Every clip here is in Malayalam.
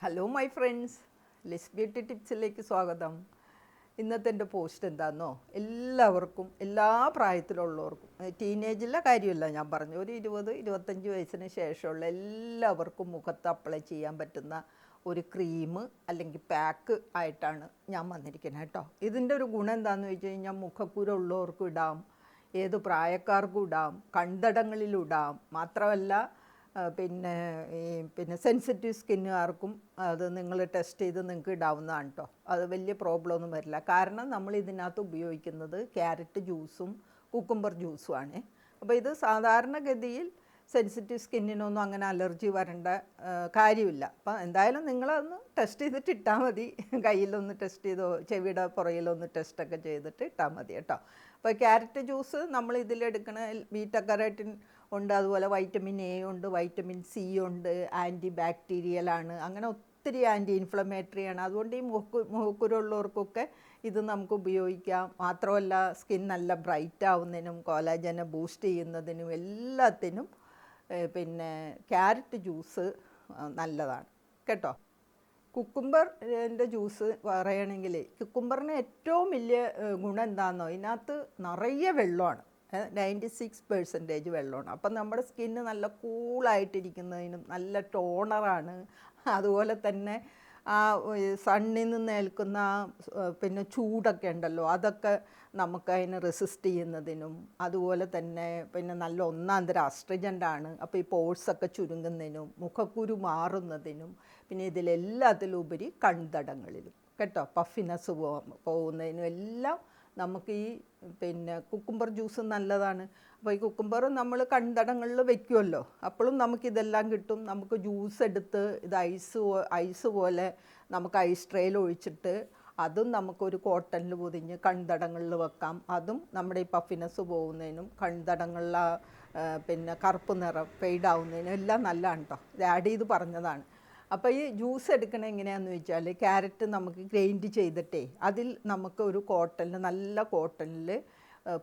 Hello my friends, Liz beauty ടിപ്സിലേക്ക് സ്വാഗതം. ഇന്നത്തെ എൻ്റെ പോസ്റ്റ് എന്താണെന്നോ, എല്ലാവർക്കും എല്ലാ പ്രായത്തിലുള്ളവർക്കും ടീനേജിലെ കാര്യമല്ല ഞാൻ പറഞ്ഞു, ഒരു 20-25 വയസ്സിന് ശേഷമുള്ള എല്ലാവർക്കും മുഖത്ത് അപ്ലൈ ചെയ്യാൻ പറ്റുന്ന ഒരു ക്രീം അല്ലെങ്കിൽ പാക്ക് ആയിട്ടാണ് ഞാൻ വന്നിരിക്കുന്നത് കേട്ടോ. ഇതിൻ്റെ ഒരു ഗുണം എന്താണെന്ന് വെച്ച് കഴിഞ്ഞാൽ മുഖക്കുരുള്ളവർക്കും ഇടാം, ഏത് പ്രായക്കാർക്കും ഇടാം, കൺതടങ്ങളിലിടാം. മാത്രമല്ല പിന്നെ സെൻസിറ്റീവ് സ്കിന്നുകാർക്കും അത് നിങ്ങൾ ടെസ്റ്റ് ചെയ്ത് നിങ്ങൾക്ക് ഇടാവുന്നതാണ് കേട്ടോ. അത് വലിയ പ്രോബ്ലം ഒന്നും വരില്ല. കാരണം നമ്മൾ ഇതിനകത്ത് ഉപയോഗിക്കുന്നത് ക്യാരറ്റ് ജ്യൂസും കുക്കുംബർ ജ്യൂസുമാണ്. അപ്പോൾ ഇത് സാധാരണഗതിയിൽ സെൻസിറ്റീവ് സ്കിന്നിനൊന്നും അങ്ങനെ അലർജി വരേണ്ട കാര്യമില്ല. അപ്പം എന്തായാലും നിങ്ങളതൊന്ന് ടെസ്റ്റ് ചെയ്തിട്ട് ഇട്ടാൽ മതി. കയ്യിലൊന്ന് ടെസ്റ്റ് ചെയ്തോ ചെവിയുടെ പുറകിലൊന്ന് ടെസ്റ്റൊക്കെ ചെയ്തിട്ട് ഇട്ടാൽ മതി കേട്ടോ. അപ്പോൾ ക്യാരറ്റ് ജ്യൂസ് നമ്മൾ ഇതിലെടുക്കണ ബീറ്റ കരോട്ടിൻ ഉണ്ട്, അതുപോലെ വൈറ്റമിൻ എ ഉണ്ട്, വൈറ്റമിൻ സി ഉണ്ട്, ആൻറ്റി ബാക്ടീരിയലാണ്, അങ്ങനെ ഒത്തിരി ആൻറ്റി ഇൻഫ്ലമേറ്ററി ആണ്. അതുകൊണ്ട് ഈ മുഖക്കുരുള്ളവർക്കൊക്കെ ഇത് നമുക്ക് ഉപയോഗിക്കാം. മാത്രമല്ല സ്കിൻ നല്ല ബ്രൈറ്റ് ആവുന്നതിനും കോലാജനെ ബൂസ്റ്റ് ചെയ്യുന്നതിനും എല്ലാത്തിനും പിന്നെ ക്യാരറ്റ് ജ്യൂസ് നല്ലതാണ് കേട്ടോ. കുക്കുംബറിൻ്റെ ജ്യൂസ് പറയണമെങ്കിൽ കുക്കുംബറിന് ഏറ്റവും വലിയ ഗുണം എന്താണെന്നോ, ഇതിനകത്ത് നിറയെ വെള്ളമാണ്, 96% വെള്ളമാണ്. അപ്പം നമ്മുടെ സ്കിന്ന് നല്ല കൂളായിട്ടിരിക്കുന്നതിനും നല്ല ടോണറാണ്. അതുപോലെ തന്നെ ആ സണ്ണിൽ നിന്ന് ഏൽക്കുന്ന പിന്നെ ചൂടൊക്കെ ഉണ്ടല്ലോ, അതൊക്കെ നമുക്കതിന് റെസിസ്റ്റ് ചെയ്യുന്നതിനും, അതുപോലെ തന്നെ പിന്നെ നല്ല ഒന്നാന്തരം അസ്ട്രിജൻ്റാണ്. അപ്പോൾ ഈ പോഴ്സൊക്കെ ചുരുങ്ങുന്നതിനും മുഖക്കുരു മാറുന്നതിനും പിന്നെ ഇതിലെല്ലാത്തിലും ഉപരി കൺതടങ്ങളിലും കേട്ടോ പഫിനെസ് പോകുന്നതിനും എല്ലാം നമുക്ക് ഈ പിന്നെ കുക്കുംബർ ജ്യൂസ് നല്ലതാണ്. അപ്പോൾ ഈ കുക്കുംബർ നമ്മൾ കൺതടങ്ങളിൽ വെക്കുമല്ലോ, അപ്പോഴും നമുക്കിതെല്ലാം കിട്ടും. നമുക്ക് ജ്യൂസ് എടുത്ത് ഇത് ഐസ് പോലെ നമുക്ക് ഐസ് ട്രേയിൽ ഒഴിച്ചിട്ട് അതും നമുക്കൊരു കോട്ടണിൽ പൊതിഞ്ഞ് കൺതടങ്ങളിൽ വെക്കാം. അതും നമ്മുടെ ഈ പഫിനെസ് പോകുന്നതിനും കൺതടങ്ങളിൽ പിന്നെ കറുപ്പ് നിറം ഫെയ്ഡാവുന്നതിനും എല്ലാം നല്ലതാണ് കേട്ടോ. ഇത് ആഡ് ചെയ്ത് പറഞ്ഞതാണ്. അപ്പോൾ ഈ ജ്യൂസ് എടുക്കണത് എങ്ങനെയാണെന്ന് വെച്ചാൽ ക്യാരറ്റ് നമുക്ക് ഗ്രൈൻഡ് ചെയ്തിട്ടേ അതിൽ നമുക്ക് ഒരു കോട്ടണിൽ നല്ല കോട്ടണിൽ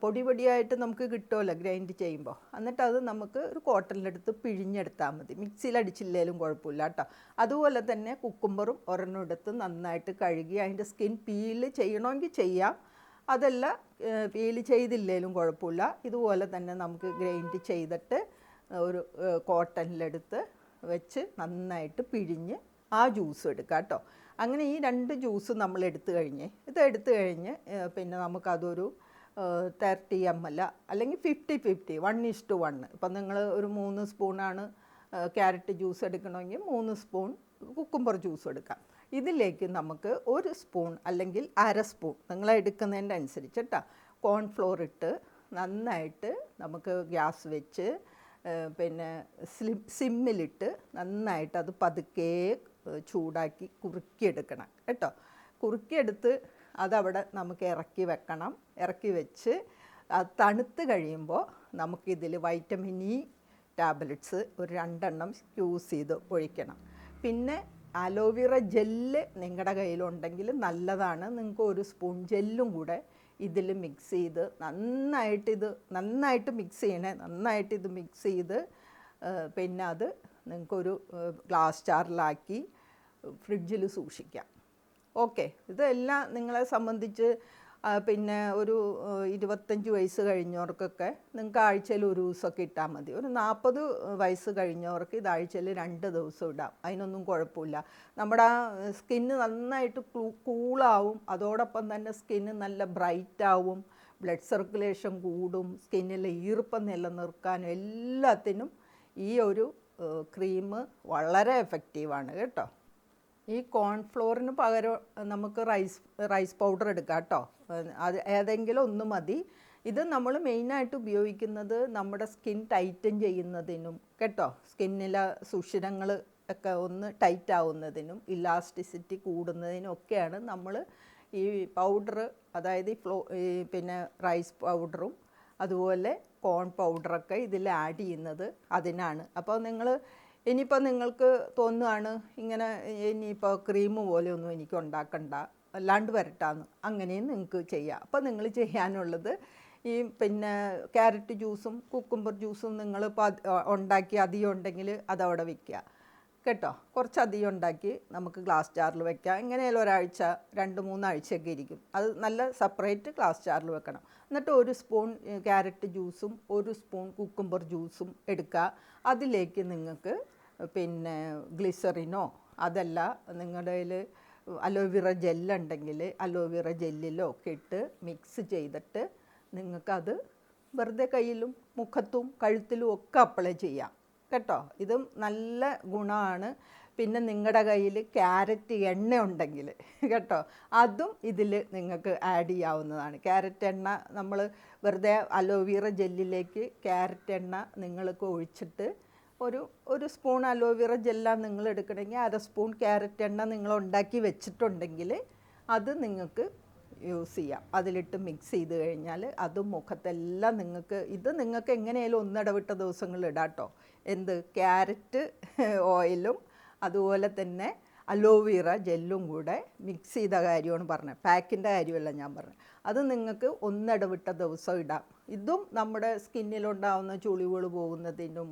പൊടിയായിട്ട് നമുക്ക് കിട്ടുമല്ലോ ഗ്രൈൻഡ് ചെയ്യുമ്പോൾ, എന്നിട്ട് അത് നമുക്ക് ഒരു കോട്ടണിലെടുത്ത് പിഴിഞ്ഞെടുത്താൽ മതി. മിക്സിയിൽ അടിച്ചില്ലേലും കുഴപ്പമില്ല കേട്ടോ. അതുപോലെ തന്നെ കുക്കുംബറും ഒരെണ്ണം എടുത്ത് നന്നായിട്ട് കഴുകി അതിൻ്റെ സ്കിൻ പീല് ചെയ്യണമെങ്കിൽ ചെയ്യാം, അതല്ല പീല് ചെയ്തില്ലേലും കുഴപ്പമില്ല. ഇതുപോലെ തന്നെ നമുക്ക് ഗ്രൈൻഡ് ചെയ്തിട്ട് ഒരു കോട്ടണിലെടുത്ത് വെച്ച് നന്നായിട്ട് പിഴിഞ്ഞ് ആ ജ്യൂസ് എടുക്കുക കേട്ടോ. അങ്ങനെ ഈ 2 ജ്യൂസ് നമ്മൾ എടുത്തു കഴിഞ്ഞ് പിന്നെ നമുക്കതൊരു 30 ml അല്ലെങ്കിൽ 50-50 1:1. ഇപ്പം നിങ്ങൾ ഒരു 3 സ്പൂണാണ് ക്യാരറ്റ് ജ്യൂസ് എടുക്കണമെങ്കിൽ 3 സ്പൂൺ കുക്കുംബർ ജ്യൂസ് എടുക്കാം. ഇതിലേക്ക് നമുക്ക് 1 സ്പൂൺ അല്ലെങ്കിൽ 1/2 സ്പൂൺ നിങ്ങൾ എടുക്കുന്നതിൻ്റെ അനുസരിച്ച് കേട്ടോ കോൺഫ്ലോർ ഇട്ട് നന്നായിട്ട് നമുക്ക് ഗ്യാസ് വെച്ച് പിന്നെ സിമ്മിലിട്ട് നന്നായിട്ട് അത് പതുക്കെ ചൂടാക്കി കുറുക്കിയെടുക്കണം കേട്ടോ. കുറുക്കിയെടുത്ത് അതവിടെ നമുക്ക് ഇറക്കി വെക്കണം. ഇറക്കി വെച്ച് അത് തണുത്ത് കഴിയുമ്പോൾ നമുക്കിതിൽ വൈറ്റമിൻ ഇ ടാബ്ലറ്റ്സ് ഒരു 2 എണ്ണം യൂസ് ചെയ്ത് ഒഴിക്കണം. പിന്നെ അലോവേറ ജെല്ല് നിങ്ങളുടെ കയ്യിലുണ്ടെങ്കിൽ നല്ലതാണ്. നിങ്ങൾക്ക് 1 സ്പൂൺ ജെല്ലും കൂടെ ഇതിൽ മിക്സ് ചെയ്ത് നന്നായിട്ട് മിക്സ് ചെയ്യണേ. നന്നായിട്ട് ഇത് മിക്സ് ചെയ്ത് പിന്നെ അത് നിങ്ങൾക്കൊരു ഗ്ലാസ് ജാറിലാക്കി ഫ്രിഡ്ജിൽ സൂക്ഷിക്കാം. ഓക്കെ, ഇതെല്ലാം നിങ്ങളെ സംബന്ധിച്ച് പിന്നെ ഒരു 25 വയസ്സ് കഴിഞ്ഞവർക്കൊക്കെ നിങ്ങൾക്ക് ആഴ്ചയിൽ 1 ദിവസമൊക്കെ ഇട്ടാൽ മതി. ഒരു 40 വയസ്സ് കഴിഞ്ഞവർക്ക് ഇത് ആഴ്ചയിൽ 2 ദിവസം ഇടാം, അതിനൊന്നും കുഴപ്പമില്ല. നമ്മുടെ ആ സ്കിന്ന് നന്നായിട്ട് കൂളാവും, അതോടൊപ്പം തന്നെ സ്കിന്ന് നല്ല ബ്രൈറ്റാവും, ബ്ലഡ് സർക്കുലേഷൻ കൂടും, സ്കിന്നിലെ ഈർപ്പം നിലനിർത്താനും എല്ലാത്തിനും ഈ ഒരു ക്രീം വളരെ എഫക്റ്റീവാണ് കേട്ടോ. ഈ കോൺഫ്ലോറിന് പകരം നമുക്ക് റൈസ് പൗഡർ എടുക്കാം കേട്ടോ. അത് ഏതെങ്കിലും ഒന്ന് മതി. ഇത് നമ്മൾ മെയിനായിട്ട് ഉപയോഗിക്കുന്നത് നമ്മുടെ സ്കിൻ ടൈറ്റൻ ചെയ്യുന്നതിനും കേട്ടോ, സ്കിന്നിലെ സുഷിരങ്ങൾ ഒക്കെ ഒന്ന് ടൈറ്റ് ആവുന്നതിനും ഇലാസ്റ്റിസിറ്റി കൂടുന്നതിനും ഒക്കെയാണ് നമ്മൾ ഈ പൗഡർ, അതായത് ഈ പിന്നെ റൈസ് പൗഡറും അതുപോലെ കോൺ പൗഡറൊക്കെ ഇതിൽ ആഡ് ചെയ്യുന്നത് അതിനാണ്. അപ്പോൾ ഇനിയിപ്പോൾ നിങ്ങൾക്ക് തോന്നുകയാണ് ഇങ്ങനെ ഇനിയിപ്പോൾ ക്രീം പോലെയൊന്നും എനിക്ക് ഉണ്ടാക്കണ്ട, അല്ലാണ്ട് വരട്ടാന്ന്, അങ്ങനെയും നിങ്ങൾക്ക് ചെയ്യാം. അപ്പോൾ നിങ്ങൾ ചെയ്യാനുള്ളത് ഈ പിന്നെ ക്യാരറ്റ് ജ്യൂസും കുക്കുംബർ ജ്യൂസും നിങ്ങൾ ഉണ്ടാക്കി അധികം ഉണ്ടെങ്കിൽ അതവിടെ വയ്ക്കുക. കേട്ടോ. കുറച്ചധികം ഉണ്ടാക്കി നമുക്ക് ഗ്ലാസ് ജാറിൽ വെക്കാം. എങ്ങനെയായാലും ഒരാഴ്ച 2-3 ആഴ്ചയൊക്കെ ഇരിക്കും. അത് നല്ല സെപ്പറേറ്റ് ഗ്ലാസ് ജാറിൽ വെക്കണം. എന്നിട്ട് 1 സ്പൂൺ ക്യാരറ്റ് ജ്യൂസും 1 സ്പൂൺ കുക്കുംബർ ജ്യൂസും എടുക്കുക. അതിലേക്ക് നിങ്ങൾക്ക് പിന്നെ ഗ്ലിസറിനോ അതല്ല നിങ്ങളുടെ കയ്യിൽ അലോവേറ ജെല്ലുണ്ടെങ്കിൽ അലോവേറ ജെല്ലിലോ ഒക്കെ ഇട്ട് മിക്സ് ചെയ്തിട്ട് നിങ്ങൾക്കത് വെറുതെ കയ്യിലും മുഖത്തും കഴുത്തിലും ഒക്കെ അപ്ലൈ ചെയ്യാം കേട്ടോ. ഇതും നല്ല ഗുണമാണ്. പിന്നെ നിങ്ങളുടെ കയ്യിൽ ക്യാരറ്റ് എണ്ണ ഉണ്ടെങ്കിൽ കേട്ടോ, അതും ഇതിൽ നിങ്ങൾക്ക് ആഡ് ചെയ്യാവുന്നതാണ്. ക്യാരറ്റ് എണ്ണ നമ്മൾ വെറുതെ അലോവേറ ജെല്ലിലേക്ക് ക്യാരറ്റ് എണ്ണ നിങ്ങൾക്ക് ഒഴിച്ചിട്ട് ഒരു സ്പൂൺ അലോവേറ ജെല്ലാണ് നിങ്ങൾ എടുക്കണമെങ്കിൽ 1/2 സ്പൂൺ ക്യാരറ്റ് എണ്ണ നിങ്ങൾ ഉണ്ടാക്കി വെച്ചിട്ടുണ്ടെങ്കിൽ അത് നിങ്ങൾക്ക് യൂസ് ചെയ്യാം. അതിലിട്ട് മിക്സ് ചെയ്ത് കഴിഞ്ഞാൽ അതും മുഖത്തെല്ലാം നിങ്ങൾക്ക് എങ്ങനെയായാലും ഒന്നിടവിട്ട ദിവസങ്ങളിൽ ഇടാം കേട്ടോ. എന്ത് ക്യാരറ്റ് ഓയിലും അതുപോലെ തന്നെ അലോവേറ ജെല്ലും കൂടെ മിക്സ് ചെയ്ത കാര്യമാണ് പറഞ്ഞത്, പാക്കിൻ്റെ കാര്യമല്ല ഞാൻ പറഞ്ഞത്. അത് നിങ്ങൾക്ക് ഒന്നിടവിട്ട ദിവസം ഇടാം. ഇതും നമ്മുടെ സ്കിന്നിലുണ്ടാവുന്ന ചുളിവുകൾ പോകുന്നതിനും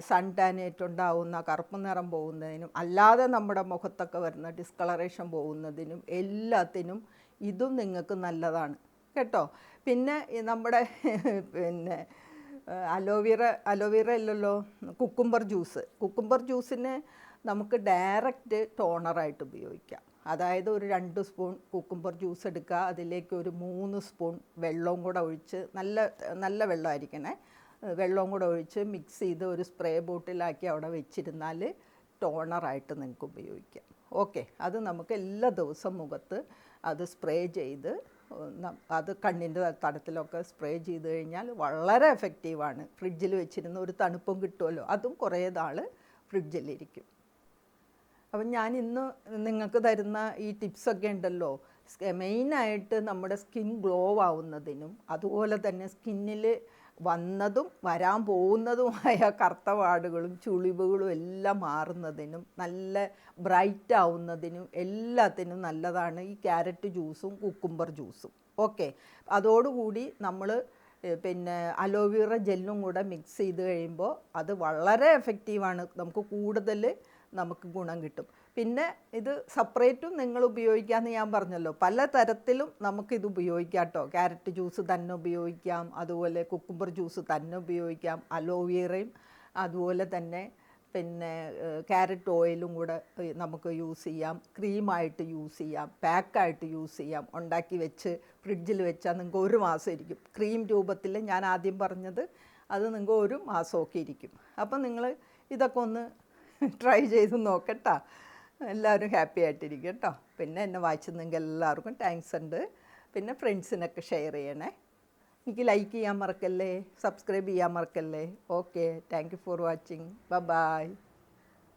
സൺ ടാനേറ്റുണ്ടാവുന്ന കറുപ്പ് നിറം പോകുന്നതിനും അല്ലാതെ നമ്മുടെ മുഖത്തൊക്കെ വരുന്ന ഡിസ്കളറേഷൻ പോകുന്നതിനും എല്ലാത്തിനും ഇതും നിങ്ങൾക്ക് നല്ലതാണ് കേട്ടോ. പിന്നെ നമ്മുടെ പിന്നെ അലോവേറ അല്ലല്ലോ, കുക്കുംബർ ജ്യൂസിന് നമുക്ക് ഡയറക്റ്റ് ടോണറായിട്ട് ഉപയോഗിക്കാം. അതായത് ഒരു 2 സ്പൂൺ കുക്കുംബർ ജ്യൂസ് എടുക്കുക, അതിലേക്ക് ഒരു 3 സ്പൂൺ വെള്ളവും കൂടെ ഒഴിച്ച് നല്ല വെള്ളമായിരിക്കണേ, വെള്ളവും കൂടെ ഒഴിച്ച് മിക്സ് ചെയ്ത് ഒരു സ്പ്രേ ബോട്ടിലാക്കി അവിടെ വെച്ചിരുന്നാൽ ടോണറായിട്ട് നിങ്ങൾക്ക് ഉപയോഗിക്കാം. ഓക്കെ, അത് നമുക്ക് എല്ലാ ദിവസവും മുഖത്ത് അത് സ്പ്രേ ചെയ്ത് അത് കണ്ണിൻ്റെ തടത്തിലൊക്കെ സ്പ്രേ ചെയ്ത് കഴിഞ്ഞാൽ വളരെ എഫക്റ്റീവാണ്. ഫ്രിഡ്ജിൽ വെച്ചിരുന്ന ഒരു തണുപ്പും കിട്ടുമല്ലോ, അതും കുറേ നാൾ ഫ്രിഡ്ജിലിരിക്കും. അപ്പം ഞാൻ ഇന്ന് നിങ്ങൾക്ക് തരുന്ന ഈ ടിപ്സൊക്കെ ഉണ്ടല്ലോ, മെയിനായിട്ട് നമ്മുടെ സ്കിൻ ഗ്ലോ ആവുന്നതിനും അതുപോലെ തന്നെ സ്കിന്നിൽ വന്നതും വരാൻ പോകുന്നതുമായ കറുത്ത പാടുകളും ചുളിവുകളും എല്ലാം മാറുന്നതിനും നല്ല ബ്രൈറ്റ് ആവുന്നതിനും എല്ലാത്തിനും നല്ലതാണ് ഈ ക്യാരറ്റ് ജ്യൂസും കുക്കുംബർ ജ്യൂസും. ഓക്കെ, അതോടുകൂടി നമ്മൾ പിന്നെ അലോവേറ ജെല്ലും കൂടെ മിക്സ് ചെയ്ത് കഴിയുമ്പോൾ അത് വളരെ എഫക്റ്റീവാണ്. നമുക്ക് ഗുണം കിട്ടും. പിന്നെ ഇത് സെപ്പറേറ്റും നിങ്ങൾ ഉപയോഗിക്കാമെന്ന് ഞാൻ പറഞ്ഞല്ലോ, പല തരത്തിലും നമുക്കിത് ഉപയോഗിക്കാം കേട്ടോ. ക്യാരറ്റ് ജ്യൂസ് തന്നെ ഉപയോഗിക്കാം, അതുപോലെ കുക്കുംബർ ജ്യൂസ് തന്നെ ഉപയോഗിക്കാം, അലോവേറയും അതുപോലെ തന്നെ പിന്നെ ക്യാരറ്റ് ഓയിലും കൂടെ നമുക്ക് യൂസ് ചെയ്യാം, ക്രീമായിട്ട് യൂസ് ചെയ്യാം, പാക്കായിട്ട് യൂസ് ചെയ്യാം. ഉണ്ടാക്കി വെച്ച് ഫ്രിഡ്ജിൽ വെച്ചാൽ നിങ്ങൾക്ക് 1 മാസം ഇരിക്കും. ക്രീം രൂപത്തിൽ ഞാൻ ആദ്യം പറഞ്ഞത് അത് നിങ്ങൾക്ക് 1 മാസമൊക്കെ ഇരിക്കും. അപ്പം നിങ്ങൾ ഇതൊക്കെ ഒന്ന് ട്രൈ ചെയ്ത് നോക്കട്ടോ. എല്ലാവരും ഹാപ്പി ആയിട്ടിരിക്കും കേട്ടോ. പിന്നെ എന്നെ വായിച്ചെന്നെങ്കിൽ എല്ലാവർക്കും താങ്ക്സ് ഉണ്ട്. പിന്നെ ഫ്രണ്ട്സിനൊക്കെ ഷെയർ ചെയ്യണേ. എനിക്ക് ലൈക്ക് ചെയ്യാൻ മറക്കല്ലേ, സബ്സ്ക്രൈബ് ചെയ്യാൻ മറക്കല്ലേ. Okay, thank you for watching. By.